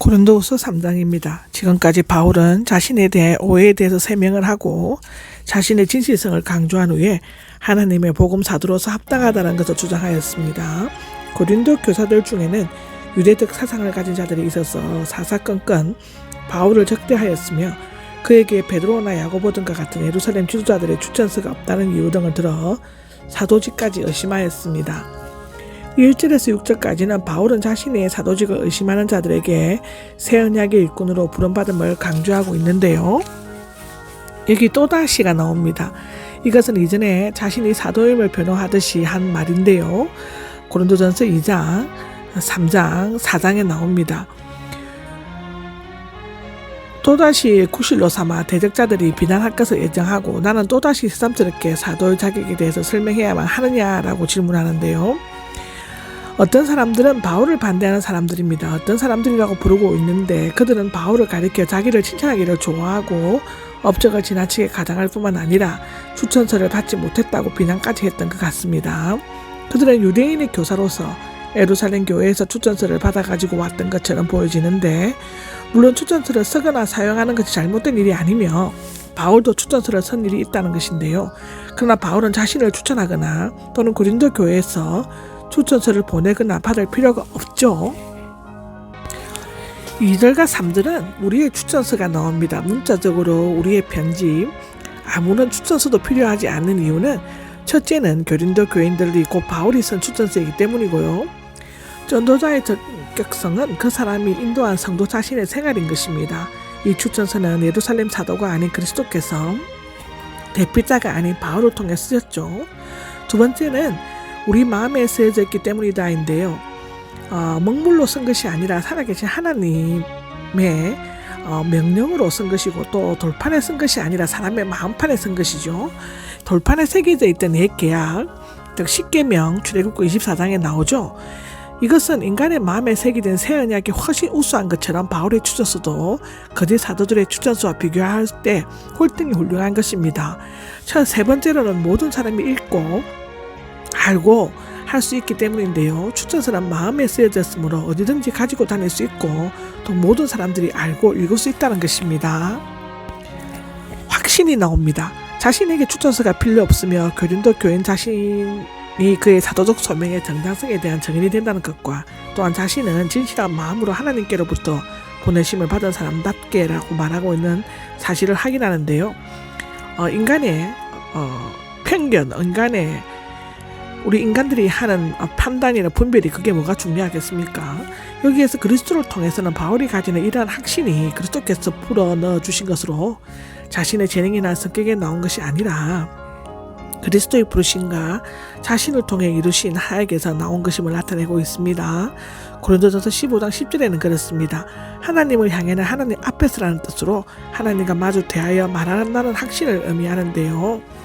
고린도후서 3장입니다. 지금까지 바울은 자신에 대해 오해에 대해서 설명을 하고 자신의 진실성을 강조한 후에 하나님의 복음 사도로서 합당하다는 것을 주장하였습니다. 고린도 교사들 중에는 유대적 사상을 가진 자들이 있어서 사사건건 바울을 적대하였으며 그에게 베드로나 야고보 등과 같은 예루살렘 지도자들의 추천서가 없다는 이유 등을 들어 사도직까지 의심하였습니다. 1절에서 6절까지는 바울은 자신의 사도직을 의심하는 자들에게 새 언약의 일꾼으로 부름받음을 강조하고 있는데요. 여기 또다시가 나옵니다. 이것은 이전에 자신이 사도임을 변호하듯이 한 말인데요. 고린도전서 2장, 3장, 4장에 나옵니다. 또다시 구실로 삼아 대적자들이 비난할 것을 예정하고 나는 또다시 새삼스럽게 사도의 자격에 대해서 설명해야만 하느냐라고 질문하는데요. 어떤 사람들은 바울을 반대하는 사람들입니다. 어떤 사람들이라고 부르고 있는데 그들은 바울을 가리켜 자기를 칭찬하기를 좋아하고 업적을 지나치게 가장할 뿐만 아니라 추천서를 받지 못했다고 비난까지 했던 것 같습니다. 그들은 유대인의 교사로서 예루살렘 교회에서 추천서를 받아가지고 왔던 것처럼 보여지는데 물론 추천서를 쓰거나 사용하는 것이 잘못된 일이 아니며 바울도 추천서를 쓴 일이 있다는 것인데요. 그러나 바울은 자신을 추천하거나 또는 고린도 교회에서 추천서를 보내거나 받을 필요가 없죠. 2절과 3절은 우리의 추천서가 나옵니다. 문자적으로 우리의 편지, 아무런 추천서도 필요하지 않는 이유는 첫째는 고린도 교인들이 곧 바울이 쓴 추천서이기 때문이고요. 전도자의 적격성은 그 사람이 인도한 성도 자신의 생활인 것입니다. 이 추천서는 예루살렘 사도가 아닌 그리스도께서 대피자가 아닌 바울을 통해 쓰였죠. 두 번째는 우리 마음에 쓰여져 있기 때문이다인데요. 먹물로 쓴 것이 아니라 살아계신 하나님의 명령으로 쓴 것이고 또 돌판에 쓴 것이 아니라 사람의 마음판에 쓴 것이죠. 돌판에 새겨져 있던 옛 계약, 즉 십계명 출애굽기 24장에 나오죠. 이것은 인간의 마음에 새기된 새 언약이 훨씬 우수한 것처럼 바울의 추천서도 거짓 사도들의 추천서와 비교할 때 홀등이 훌륭한 것입니다. 세 번째로는 모든 사람이 읽고 알고 할 수 있기 때문인데요. 추천서는 마음에 쓰여졌으므로 어디든지 가지고 다닐 수 있고 또 모든 사람들이 알고 읽을 수 있다는 것입니다. 확신이 나옵니다. 자신에게 추천서가 필요 없으며 고린도 교인 자신이 그의 사도적 소명의 정당성에 대한 증인이 된다는 것과 또한 자신은 진실한 마음으로 하나님께로부터 보내심을 받은 사람답게라고 말하고 있는 사실을 확인하는데요. 인간의 편견, 우리 인간들이 하는 판단이나 분별이 그게 뭐가 중요하겠습니까? 여기에서 그리스도를 통해서는 바울이 가지는 이러한 확신이 그리스도께서 불어넣어 주신 것으로 자신의 재능이나 성격에 나온 것이 아니라 그리스도의 부르심과 자신을 통해 이루신 하에게서 나온 것임을 나타내고 있습니다. 고린도전서 15장 10절에는 그렇습니다. 하나님을 향해는 하나님 앞에서라는 뜻으로 하나님과 마주 대하여 말한다는 확신을 의미하는데요.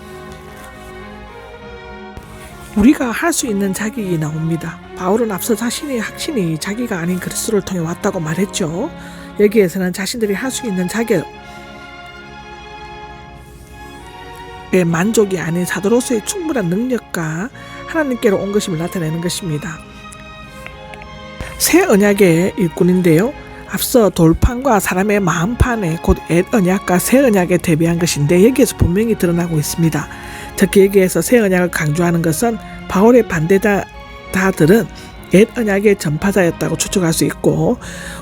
우리가 할 수 있는 자격이 나옵니다. 바울은 앞서 자신의 확신이 자기가 아닌 그리스도를 통해 왔다고 말했죠. 여기에서는 자신들이 할 수 있는 자격에 만족이 아닌 사도로서의 충분한 능력과 하나님께로 온 것임을 나타내는 것입니다. 새 언약의 일꾼인데요. 앞서 돌판과 사람의 마음판에 곧 옛 언약과 새 언약에 대비한 것인데 여기에서 분명히 드러나고 있습니다. 특히 여기에서 새 언약을 강조하는 것은 바울의 반대자들은 옛 언약의 전파자였다고 추측할 수 있고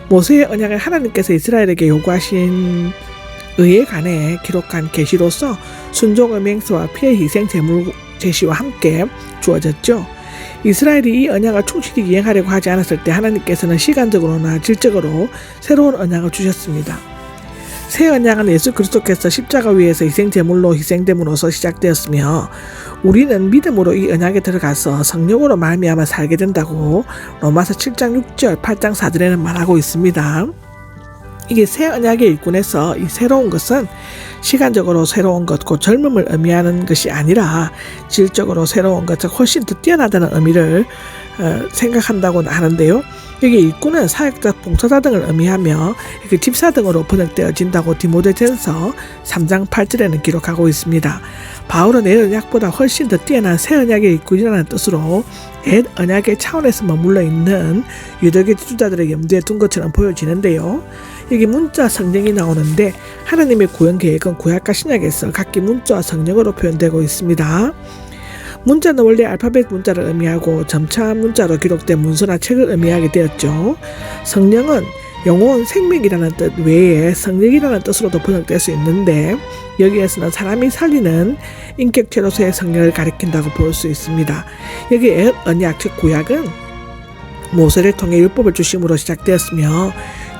모세의 언약을 하나님께서 이스라엘에게 요구하신 의에 관해 기록한 계시로서 순종의 맹세와 피의 희생 제물 제시와 함께 주어졌죠. 이스라엘이 이 언약을 충실히 이행하려고 하지 않았을 때 하나님께서는 시간적으로나 질적으로 새로운 언약을 주셨습니다. 새 언약은 예수 그리스도께서 십자가 위에서 희생제물로 희생됨으로써 시작되었으며 우리는 믿음으로 이 언약에 들어가서 성령으로 말미암아 살게 된다고 로마서 7장 6절 8장 4절에는 말하고 있습니다. 이게 새 언약의 일꾼에서 이 새로운 것은 시간적으로 새로운 것, 곧 젊음을 의미하는 것이 아니라 질적으로 새로운 것, 즉 훨씬 더 뛰어나다는 의미를 생각한다고 하는데요. 여기 일꾼은 사역자, 봉사자 등을 의미하며 집사 등으로 번역되어진다고 디모데전서 3장 8절에는 기록하고 있습니다. 바울은 옛 언약보다 훨씬 더 뛰어난 새 언약의 일꾼이라는 뜻으로 옛 언약의 차원에서 머물러 있는 유대교 지도자들의 염두에 둔 것처럼 보여지는데요. 여기 문자 성령이 나오는데 하나님의 구원 계획은 구약과 신약에서 각기 문자와 성령으로 표현되고 있습니다. 문자는 원래 알파벳 문자를 의미하고 점차 문자로 기록된 문서나 책을 의미하게 되었죠. 성령은 영혼, 생명이라는 뜻 외에 성령이라는 뜻으로도 번역될 수 있는데 여기에서는 사람이 살리는 인격체로서의 성령을 가리킨다고 볼 수 있습니다. 여기 옛 언약, 즉 구약은 모세를 통해 율법을 주심으로 시작되었으며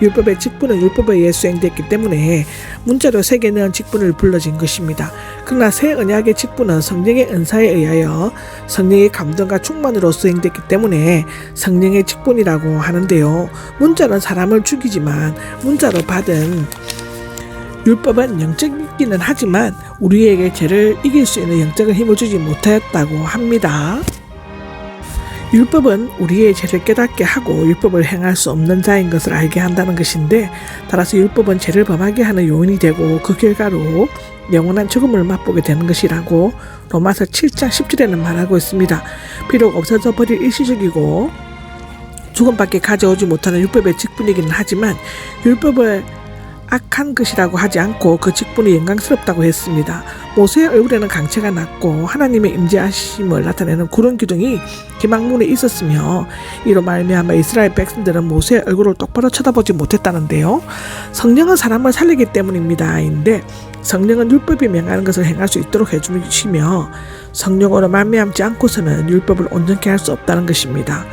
율법의 직분은 율법에 의해 수행됐기 때문에 문자로 새겨넣은 직분을 불러진 것입니다. 그러나 새 언약의 직분은 성령의 은사에 의하여 성령의 감동과 충만으로 수행됐기 때문에 성령의 직분이라고 하는데요. 문자는 사람을 죽이지만 문자로 받은 율법은 영적이기는 하지만 우리에게 죄를 이길 수 있는 영적인 힘을 주지 못하였다고 합니다. 율법은 우리의 죄를 깨닫게 하고 율법을 행할 수 없는 자인 것을 알게 한다는 것인데 따라서 율법은 죄를 범하게 하는 요인이 되고 그 결과로 영원한 죽음을 맛보게 되는 것이라고 로마서 7장 10절에는 말하고 있습니다. 비록 없어져 버릴 일시적이고 죽음밖에 가져오지 못하는 율법의 직분이기는 하지만 율법을 악한 것이라고 하지 않고 그 직분이 영광스럽다고 했습니다. 모세의 얼굴에는 강체가 났고 하나님의 임재하심을 나타내는 구름 기둥이 기막문에 있었으며 이로 말미암아 이스라엘 백성들은 모세의 얼굴을 똑바로 쳐다보지 못했다는데요. 성령은 사람을 살리기 때문입니다. 인데 성령은 율법이 명하는 것을 행할 수 있도록 해주시며 성령으로 말미암지 않고서는 율법을 온전케 할 수 없다는 것입니다.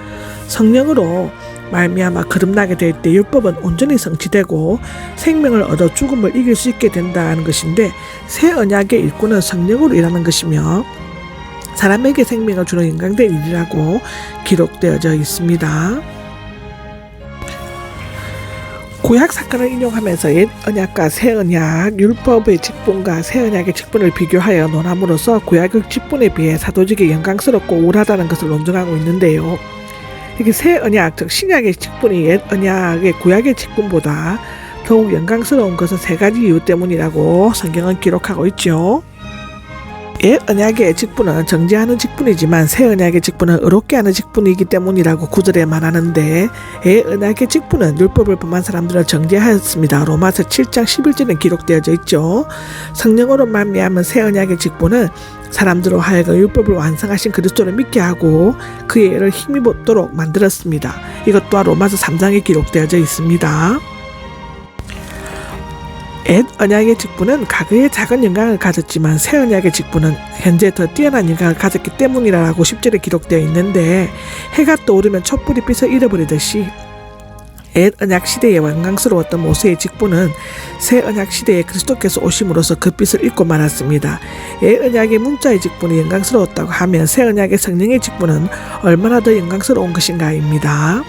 성령으로 말미암아 거듭나게 될 때 율법은 온전히 성취되고 생명을 얻어 죽음을 이길 수 있게 된다는 것인데 새 언약의 일꾼은 성령으로 일하는 것이며 사람에게 생명을 주는 영광된 일이라고 기록되어져 있습니다. 구약 사건을 인용하면서 옛 언약과 새 언약, 율법의 직분과 새 언약의 직분을 비교하여 논함으로써 구약의 직분에 비해 사도직이 영광스럽고 우월하다는 것을 논증하고 있는데요. 이게 새 언약, 즉 신약의 직분이 옛 언약의 구약의 직분보다 더욱 영광스러운 것은 세 가지 이유 때문이라고 성경은 기록하고 있죠. 옛 언약의 직분은 정죄하는 직분이지만 새 언약의 직분은 의롭게 하는 직분이기 때문이라고 9절에 말하는데 옛 언약의 직분은 율법을 범한 사람들을 정죄하였습니다. 로마서 7장 11절에 기록되어져 있죠. 성령으로 말미암은 새 언약의 직분은 사람들로 하여금 율법을 완성하신 그리스도를 믿게 하고 그의 애를 힘입도록 만들었습니다. 이것 또한 로마서 3장에 기록되어져 있습니다. 옛 언약의 직분은 과거에 작은 영광을 가졌지만 새 언약의 직분은 현재 더 뛰어난 영광을 가졌기 때문이라고 10절에 기록되어 있는데 해가 떠오르면 촛불이 빛을 잃어버리듯이 옛 언약 시대에 영광스러웠던 모세의 직분은 새 언약 시대에 그리스도께서 오심으로써 그 빛을 잃고 말았습니다. 옛 언약의 문자의 직분이 영광스러웠다고 하면 새 언약의 성령의 직분은 얼마나 더 영광스러운 것인가입니다.